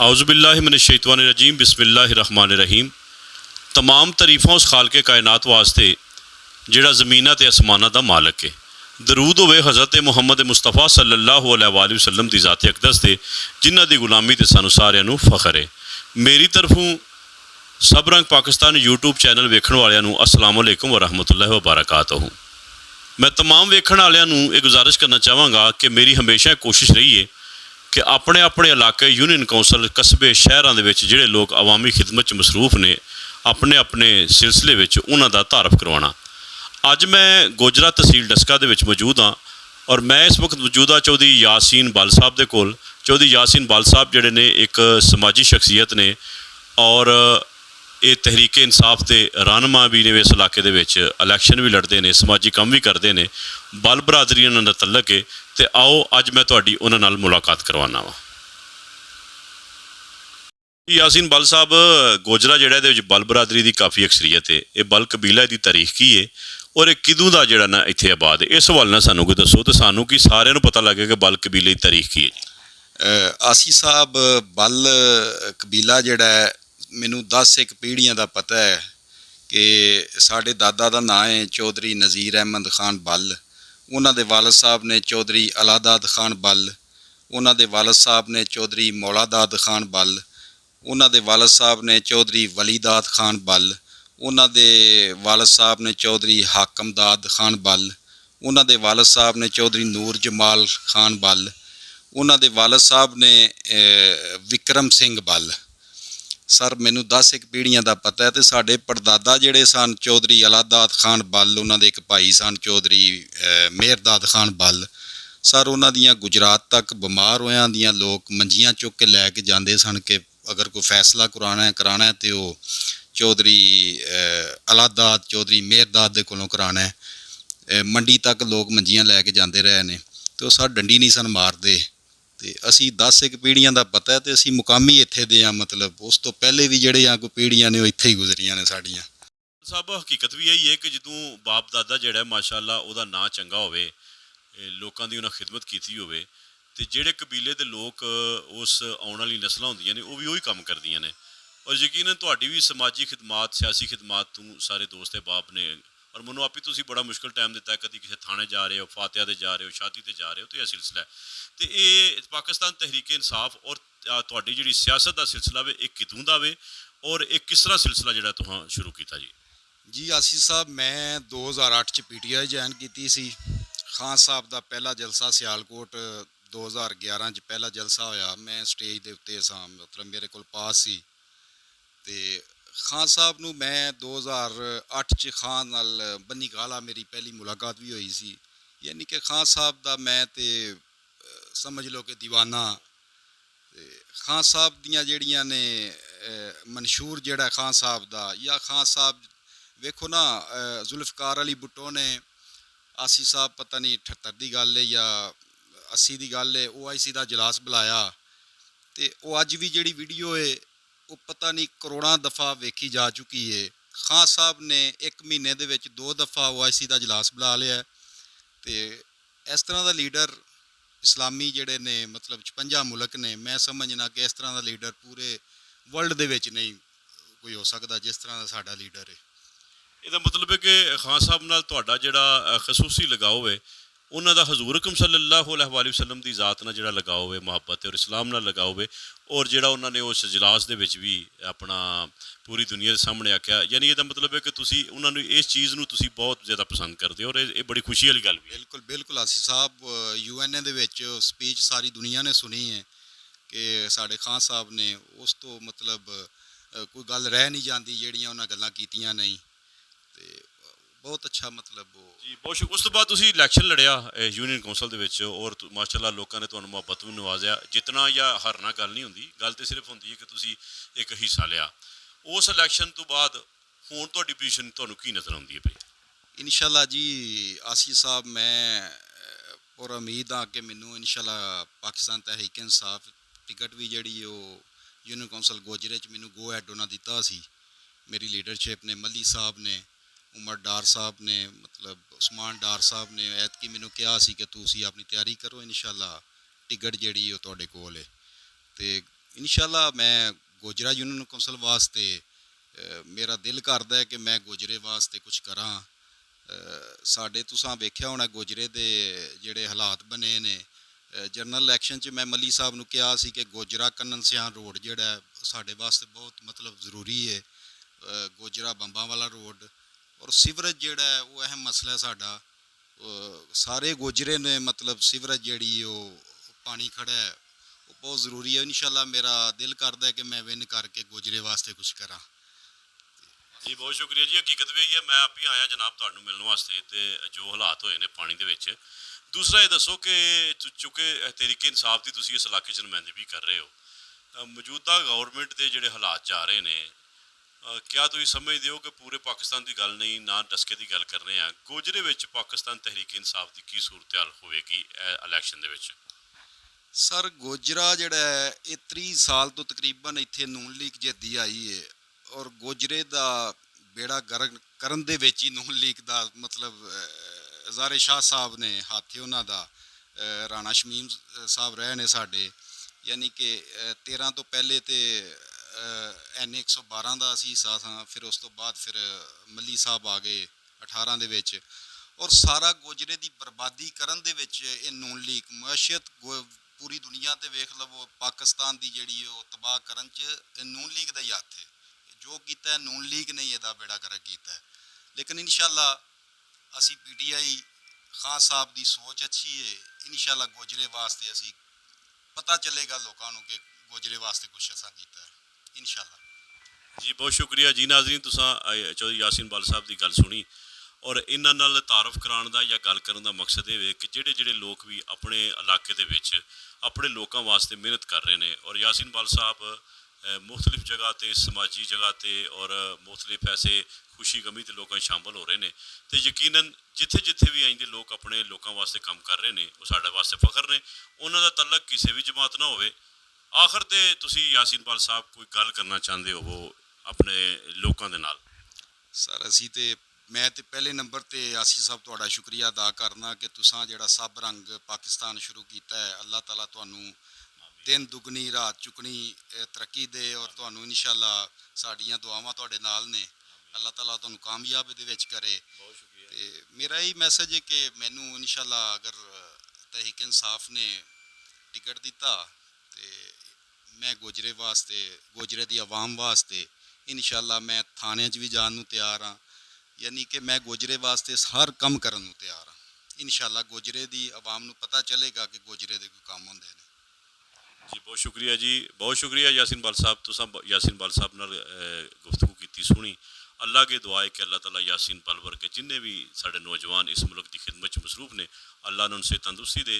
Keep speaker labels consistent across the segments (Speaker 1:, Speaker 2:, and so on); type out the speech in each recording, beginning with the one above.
Speaker 1: आउज़ुबिल्लाहिमिनश्शैतानिर्रजीम बिस्मिल्लाहिर्रहमानिर्रहीम। तमाम तरीफ़ां उस खालके कायनात वास्ते जिहड़ा ज़मीनां ते आसमानां दा मालक है। दरूद होवे हज़रत मुहम्मद मुस्तफ़ा सल्लल्लाहु अलैहि वसल्लम दी ज़ात अक़दस ते जिन्हां दी गुलामी ते सानूं सारिआं नूं फ़ख्र है। मेरी तरफों सब रंग पाकिस्तान यूट्यूब चैनल वेखण वालिआं नूं अस्सलाम वालेकुम व रहमतुल्लाहि व बरकातहू। मैं तमाम वेखण वालिआं नूं ये गुजारिश करना चाहांगा कि मेरी हमेशा कोशिश रही है कि अपने अपने इलाके यूनियन कौंसल कस्बे शहरों के जोड़े लोग अवामी खिदमत मसरूफ ने अपने अपने सिलसिले में उन्हों का तारफ करवाना। अज मैं गोजरा तहसील डस्का दे विच मौजूद हाँ और मैं इस वक्त मौजूद हाँ चौधरी यासीन बल साहब के कोल। चौधरी यासीन बल साहब जोड़े ने एक समाजी शख्सियत ने और ये तहरीक इंसाफ के रहनुमा भी ने। इस इलाके इलैक्शन भी लड़ते हैं, समाजी काम भी करते हैं, बल बरादरी उन्होंने तलक है। तो आओ अज मैं तुहाडी उन्हां नाल मुलाकात करवाना वा। यासीन बल साहब, गोजरा जिहड़ा इहदे विच बल बरादरी की काफ़ी अक्सरीयत है, ये बल कबीला की तारीख की है और ये किदों का जिहड़ा ना इत्थे आबाद है, इस हवाले नाल सानूं कोई दसो तो सानूं कि सारिआं नूं पता लगे कि बल कबीले की तारीख की है।
Speaker 2: आसी साहब, बल कबीला जिहड़ा है मैनूं 10 पीढ़ियां का पता है कि साडे दादा का नाम है चौधरी नज़ीर अहमद खान बल। उन्हां दे वालिद साहब ने चौधरी अलादाद खान बल। उन्हां दे वालिद साहब ने चौधरी मौलादाद खान बल। उन्हां दे वालिद साहब ने चौधरी वलीदाद खान बल। उन्हां दे वालिद साहब ने चौधरी हाकमदाद खान बल। उन्हां दे वालिद साहब ने चौधरी नूर जमाल खान बल। उन्हां दे वालिद साहब ने विक्रम सिंह बल। सर मैनू 10 पीढ़ियां का पता है। तो साढ़े परदादा जिहड़े सन चौधरी अलादाद खान बल, उन्हां दे एक भाई सन चौधरी मेहरदाद खान बल। सर उन्हां दियां गुजरात तक बीमार होया दियां लोग मंजियां चुक के लैके जाते सन कि अगर कोई फैसला कराना है तो वह चौधरी अलादाद चौधरी मेहरदाद दे कोलों कराना है। मंडी तक लोग मंजियां लैके जाते रहे ने तो सर डंडी नहीं सन मारते। तो असी 10 पीढ़ियां का पता है तो असी मुकामी इत्थे दे आ, मतलब उस तो पहले भी जिहड़े आ कोई पीढ़ियां ने इत्थे ही गुजरियां ने साड़ियां।
Speaker 1: साहब हकीकत भी यही है कि जदों बाप दादा जिहड़ा माशाअल्लाह उहदा नां चंगा होवे, लोकां दी उन्हां खिदमत कीती होवे ते जिहड़े कबीले दे लोग उस आउण वाली नस्लां हुंदियां ने वो भी उही कम करदियां ने। और यकीनन तुहाडी भी समाजी खिदमात सियासी खिदमात तू सारे दोस्त बाप ने और मैनूं आप ही तुसीं बड़ा मुश्किल टाइम दिता है, कभी किसी थाने जा रहे हो, फातिहा ते जा रहे हो, शादी ते जा रहे हो, तो यह सिलसिला है। तो ये पाकिस्तान तहरीक इंसाफ और तुहाडी जिहड़ी सियासत का सिलसिला वे एक कितों दा वे और एक किस तरह सिलसिला जिहड़ा तुहां शुरू कीता जी?
Speaker 2: जी आसिफ साहब, मैं 2008 PTI ज्वाइन की सी। खान साहब का पहला जलसा सियालकोट 2011 पहला जलसा होया। मैं स्टेज के उत्ते सा, मतलब मेरे को पास सी। तो खान साहब नूं मैं 2008 खान नाल बन्नी काला मेरी पहली मुलाकात भी हुई सी। यानी कि खान साहब का मैं तो समझ लो कि दीवाना। खान साहब दियां जिहड़ियां ने मनशूर जिहड़ा खान साहब का, या खान साहब वेखो ना, जुल्फकार अली भुट्टो ने आसी साहब पता नहीं 78 की गल है या 80 की गल है, OIC का इजलास बुलाया तो वो अज भी जिहड़ी वीडियो है वो पता नहीं करोड़ों दफ़ा वेखी जा चुकी है। खान साहब ने 1 महीने दे विच 2 दफ़ा OIC का इजलास बुला लिया। तो इस तरह का लीडर इस्लामी जिहड़े ने, मतलब 56 मुल्क ने, मैं समझना कि इस तरह का लीडर पूरे वर्ल्ड दे विच नहीं कोई हो सकता जिस तरह का साडा लीडर है।
Speaker 1: ਇਹਦਾ मतलब है कि खान साहब नाल तुहाडा जिहड़ा खसूसी लगाव है उन्हां दा हजूर हुकम सल्लल्लाहु अलैहि वसल्लम की ज़ात नाल जिहड़ा लगाव है, मुहब्बत है और इस्लाम नाल लगाव है और जिहड़ा उन्होंने उस इजलास दे विच भी अपना पूरी दुनिया के सामने आख्या। यानी ਇਹਦਾ मतलब है कि तुसीं उन्हां नूं इस चीज़ नूं तुसीं बहुत ज़्यादा पसंद करते हो और ये बड़ी खुशी वाली गल भी है।
Speaker 2: बिल्कुल बिल्कुल आसिफ साहब, UN दे विच स्पीच सारी दुनिया ने सुनी है कि साडे खान साहब ने उस तो मतलब कोई गल रह नहीं जाती जिहड़ियां उन्हां गल्लां कीतियां नहीं। तो बहुत अच्छा, मतलब वो
Speaker 1: जी बहुत शुक्र। उस तो बाद तुसीं इलैक्शन लड़िया यूनियन कौंसल दे विच और माशाअल्लाह लोगों ने तुहानूं मुहब्बत भी नवाजिया। जितना या हारना गल नहीं हुंदी, गल तो सिर्फ हुंदी है कि तुसीं एक हिस्सा लिया। उस इलैक्शन तो बाद हुण तुहाडी पोजीशन तुहानूं की नज़र आउंदी है भाई?
Speaker 2: इंशाअल्लाह जी आसिफ साहब, मैं पूरा उम्मीद हाँ कि मैनू इंशाअल्लाह पाकिस्तान तहरीक इंसाफ टिकट भी जिहड़ी यूनियन कौंसल गोजरे च मैनू गो हैड उन्हां दित्ता सी। मेरी लीडरशिप ने, मली साहब ने, उमर डार साहब ने, मतलब उस्मान डार साहब ने ऐतकी मैनू कहा सी कि तुसीं अपनी तैयारी करो, इंशाअल्लाह टिकट जिहड़ी तुहाडे कोल है। तो ਇਨਸ਼ਾਅੱਲਾ ਮੈਂ ਗੋਜਰਾ ਯੂਨੀਅਨ ਕੌਂਸਲ ਵਾਸਤੇ ਮੇਰਾ ਦਿਲ ਕਰਦਾ ਹੈ ਕਿ ਮੈਂ ਗੋਜਰੇ ਵਾਸਤੇ ਕੁਝ ਕਰਾਂ। ਸਾਡੇ ਤੁਸੀਂ ਵੇਖਿਆ ਹੋਣਾ ਗੋਜਰੇ ਦੇ ਜਿਹੜੇ ਹਾਲਾਤ ਬਣੇ ਨੇ। ਜਨਰਲ ਇਲੈਕਸ਼ਨ 'ਚ ਮੈਂ ਮੱਲੀ ਸਾਹਿਬ ਨੂੰ ਕਿਹਾ ਸੀ ਕਿ ਗੋਜਰਾ ਕੰਨਨ ਸਿਆਣ ਰੋਡ ਜਿਹੜਾ ਹੈ ਸਾਡੇ ਵਾਸਤੇ ਬਹੁਤ ਮਤਲਬ ਜ਼ਰੂਰੀ ਹੈ। ਗੋਜਰਾ ਬੰਬਾਂ ਵਾਲਾ ਰੋਡ ਔਰ ਸੀਵਰੇਜ ਜਿਹੜਾ ਹੈ ਉਹ ਅਹਿਮ ਮਸਲਾ ਹੈ ਸਾਡਾ। ਸਾਰੇ ਗੋਜਰੇ ਨੇ ਮਤਲਬ ਸੀਵਰੇਜ ਜਿਹੜੀ ਉਹ ਪਾਣੀ ਖੜਾ ਹੈ ਉਹ ਬਹੁਤ ਜ਼ਰੂਰੀ ਹੈ। ਇਨਸ਼ਾਅੱਲਾ ਮੇਰਾ ਦਿਲ ਕਰਦਾ ਹੈ ਕਿ ਮੈਂ ਵਿਨ ਕਰਕੇ ਗੋਜਰੇ ਵਾਸਤੇ ਕੁਝ ਕਰਾਂ।
Speaker 1: ਜੀ ਬਹੁਤ ਸ਼ੁਕਰੀਆ ਜੀ। ਹਕੀਕਤ ਵੀ ਇਹੀ ਹੈ, ਮੈਂ ਆਪ ਹੀ ਆਇਆ ਜਨਾਬ ਤੁਹਾਨੂੰ ਮਿਲਣ ਵਾਸਤੇ, ਤੇ ਜੋ ਹਾਲਾਤ ਹੋਏ ਨੇ ਪਾਣੀ ਦੇ ਵਿੱਚ। ਦੂਸਰਾ ਇਹ ਦੱਸੋ ਕਿ ਚੁੱਕੇ ਤਹਿਰੀਕ ਇਨਸਾਫ ਦੀ ਤੁਸੀਂ ਇਸ ਇਲਾਕੇ 'ਚ ਨੁਮਾਇੰਦਗੀ ਕਰ ਰਹੇ ਹੋ, ਮੌਜੂਦਾ ਗਵਰਨਮੈਂਟ ਦੇ ਜਿਹੜੇ ਹਾਲਾਤ ਜਾ ਰਹੇ ਨੇ, ਕਿਆ ਤੁਸੀਂ ਸਮਝਦੇ ਹੋ ਕਿ ਪੂਰੇ ਪਾਕਿਸਤਾਨ ਦੀ ਗੱਲ ਨਹੀਂ, ਨਾ ਡਸਕੇ ਦੀ ਗੱਲ ਕਰ ਰਹੇ ਹਾਂ, ਗੋਜਰੇ ਵਿੱਚ ਪਾਕਿਸਤਾਨ ਤਹਿਰੀਕ ਇਨਸਾਫ ਦੀ ਕੀ ਸੂਰਤ ਹਾਲ ਹੋਵੇਗੀ ਇਲੈਕਸ਼ਨ ਦੇ ਵਿੱਚ?
Speaker 2: ਸਰ ਗੋਜਰਾ ਜਿਹੜਾ ਹੈ ਇਹ 30 ਸਾਲ ਤੋਂ ਤਕਰੀਬਨ ਇੱਥੇ ਨੂਨ ਲੀਗ ਜਿੱਤਦੀ ਆਈ ਹੈ ਔਰ ਗੋਜਰੇ ਦਾ ਬੇੜਾ ਗਰਕ ਕਰਨ ਦੇ ਵਿੱਚ ਹੀ ਨੂਨ ਲੀਗ ਦਾ ਮਤਲਬ ਹਜ਼ਾਰੇ ਸ਼ਾਹ ਸਾਹਿਬ ਨੇ ਹੱਥ ਉਹਨਾਂ ਦਾ, ਰਾਣਾ ਸ਼ਮੀਮ ਸਾਹਿਬ ਰਹੇ ਨੇ ਸਾਡੇ, ਯਾਨੀ ਕਿ 13 ਤੋਂ ਪਹਿਲੇ ਤੇ NA 112 ਦਾ ਅਸੀਂ ਹਿੱਸਾ ਸਾਂ, ਫਿਰ ਉਸ ਤੋਂ ਬਾਅਦ ਫਿਰ ਮੱਲੀ ਸਾਹਿਬ ਆ ਗਏ 18 ਦੇ ਵਿੱਚ, ਔਰ ਸਾਰਾ ਗੋਜਰੇ ਦੀ ਬਰਬਾਦੀ ਕਰਨ ਦੇ ਵਿੱਚ ਇਹ ਨੂਨ ਲੀਗ ਮਸ਼ੀਅਤ ਪੂਰੀ ਦੁਨੀਆ ਤੇ ਵੇਖ ਲਵੋ ਪਾਕਿਸਤਾਨ ਦੀ ਜਿਹੜੀ ਉਹ ਤਬਾਹ ਕਰਨ 'ਚ ਨੂਨ ਲੀਗ ਦਾ ਹੀ ਹੱਥ ਹੈ। ਜੋ ਕੀਤਾ ਨੂਨ ਲੀਗ ਨੇ ਇਹਦਾ ਬੇੜਾ ਗਰਕ ਕੀਤਾ ਹੈ। ਲੇਕਿਨ ਇਨਸ਼ਾਅੱਲਾ ਅਸੀਂ PTI ਖਾਨ ਸਾਹਿਬ ਦੀ ਸੋਚ ਅੱਛੀ ਹੈ। ਇਨਸ਼ਾਅੱਲਾ ਗੋਜਰੇ ਵਾਸਤੇ ਅਸੀਂ ਪਤਾ ਚੱਲੇਗਾ ਲੋਕਾਂ ਨੂੰ ਕਿ ਗੋਜਰੇ ਵਾਸਤੇ ਕੁਛ ਅਸਾਂ ਕੀਤਾ ਹੈ ਇਨਸ਼ਾਅੱਲਾ।
Speaker 1: ਜੀ ਬਹੁਤ ਸ਼ੁਕਰੀਆ ਜੀ। ਨਾਜ਼ਰੀਨ ਤੁਸਾਂ ਚੌਧਰੀ ਯਾਸੀਨ ਬਲ ਸਾਹਿਬ ਦੀ ਗੱਲ ਸੁਣੀ, ਔਰ ਇਹਨਾਂ ਨਾਲ ਤਾਰਫ ਕਰਾਉਣ ਦਾ ਜਾਂ ਗੱਲ ਕਰਨ ਦਾ ਮਕਸਦ ਇਹ ਵੇ ਕਿ ਜਿਹੜੇ ਲੋਕ ਵੀ ਆਪਣੇ ਇਲਾਕੇ ਦੇ ਵਿੱਚ ਆਪਣੇ ਲੋਕਾਂ ਵਾਸਤੇ ਮਿਹਨਤ ਕਰ ਰਹੇ ਨੇ, ਔਰ ਯਾਸੀਨ ਬਲ ਸਾਹਿਬ ਮੁਖਤਲਿਫ ਜਗ੍ਹਾ 'ਤੇ ਸਮਾਜੀ ਜਗ੍ਹਾ 'ਤੇ ਔਰ ਮੁਖਤਲਿਫ ਐਸੇ ਖੁਸ਼ੀ ਗਮੀ 'ਤੇ ਲੋਕਾਂ 'ਚ ਸ਼ਾਮਲ ਹੋ ਰਹੇ ਨੇ, ਅਤੇ ਯਕੀਨਨ ਜਿੱਥੇ ਵੀ ਆਈਂਦੇ ਲੋਕ ਆਪਣੇ ਲੋਕਾਂ ਵਾਸਤੇ ਕੰਮ ਕਰ ਰਹੇ ਨੇ ਉਹ ਸਾਡੇ ਵਾਸਤੇ ਫਖਰ ਨੇ। ਉਹਨਾਂ ਦਾ ਤਲਕ ਕਿਸੇ ਵੀ ਜਮਾਤ ਨਾਲ ਹੋਵੇ। ਆਖਰ 'ਤੇ ਤੁਸੀਂ ਯਾਸੀਨ ਬਲ ਸਾਹਿਬ ਕੋਈ ਗੱਲ ਕਰਨਾ ਚਾਹੁੰਦੇ ਹੋ ਆਪਣੇ ਲੋਕਾਂ ਦੇ ਨਾਲ?
Speaker 2: ਸਰ ਮੈਂ ਤੇ ਪਹਿਲੇ ਨੰਬਰ 'ਤੇ ਯਾਸੀਨ ਸਾਹਿਬ ਤੁਹਾਡਾ ਸ਼ੁਕਰੀਆ ਅਦਾ ਕਰਨਾ ਕਿ ਤੁਸੀਂ ਜਿਹੜਾ ਸਭ ਰੰਗ ਪਾਕਿਸਤਾਨ ਸ਼ੁਰੂ ਕੀਤਾ ਹੈ। ਅੱਲਾਹ ਤਾਲਾ ਤੁਹਾਨੂੰ ਦਿਨ ਦੁਗਣੀ ਰਾਤ ਚੁਕਣੀ ਤਰੱਕੀ ਦੇ, ਔਰ ਤੁਹਾਨੂੰ ਇਨਸ਼ਾਅੱਲਾ ਸਾਡੀਆਂ ਦੁਆਵਾਂ ਤੁਹਾਡੇ ਨਾਲ ਨੇ। ਅੱਲਾਹ ਤਾਲਾ ਤੁਹਾਨੂੰ ਕਾਮਯਾਬ ਇਹਦੇ ਵਿੱਚ ਕਰੇ।
Speaker 1: ਬਹੁਤ ਸ਼ੁਕਰੀਆ।
Speaker 2: ਤੇ ਮੇਰਾ ਇਹ ਮੈਸੇਜ ਹੈ ਕਿ ਮੈਨੂੰ ਇਨਸ਼ਾਅੱਲਾ ਅਗਰ ਤਹਿਰੀਕ ਇਨਸਾਫ ਨੇ ਟਿਕਟ ਦਿੱਤਾ ਤੇ ਮੈਂ ਗੋਜਰੇ ਵਾਸਤੇ, ਗੋਜਰੇ ਦੀ ਆਵਾਮ ਵਾਸਤੇ ਇਨਸ਼ਾਅੱਲਾ ਮੈਂ ਥਾਣਿਆਂ 'ਚ ਵੀ ਜਾਣ ਨੂੰ ਤਿਆਰ ਹਾਂ, ਯਾਨੀ ਕਿ ਮੈਂ ਗੋਜਰੇ ਵਾਸਤੇ ਹਰ ਕੰਮ ਕਰਨ ਨੂੰ ਤਿਆਰ ਹਾਂ। ਇਨਸ਼ਾਅੱਲਾ ਗੋਜਰੇ ਦੀ ਆਵਾਮ ਨੂੰ ਪਤਾ ਚੱਲੇਗਾ ਕਿ ਗੋਜਰੇ ਦੇ ਕੋਈ ਕੰਮ ਹੁੰਦੇ ਨੇ।
Speaker 1: ਜੀ ਬਹੁਤ ਸ਼ੁਕਰੀਆ ਜੀ, ਬਹੁਤ ਸ਼ੁਕਰੀਆ ਯਾਸੀਨ ਬਲ ਸਾਹਿਬ। ਤੁਸੀਂ ਯਾਸੀਨ ਬਲ ਸਾਹਿਬ ਨਾਲ ਗੁਫ਼ਤਗੂ ਕੀਤੀ ਸੁਣੀ। ਅੱਲਾ के दुआ है कि अल्लाह ताला यासीन बल वर्गे जिन्ने भी साढ़े नौजवान इस मुल्क की खिदमत मसरूफ ने, अल्लाह ने उनसे तंदुरुस्ती दे।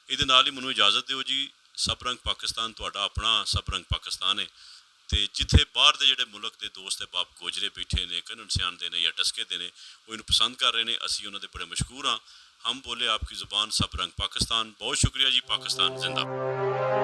Speaker 1: ये नाल ही मैनू इजाज़त दिओ जी। सब रंग पाकिस्तान तुहाडा अपना सब रंग पाकिस्तान है, तो जिथे बाहर के जोड़े मुल्क के दोस्त बाप गोजरे बैठे ने, कनन सियाण दे ने या डसके दे ने, वो इन्हूं पसंद कर रहे हैं। असी उन्होंने बड़े मशहूर हाँ। हम बोले आपकी ज़ुबान सब रंग पाकिस्तान। बहुत शुक्रिया जी। पाकिस्तान जिंदा।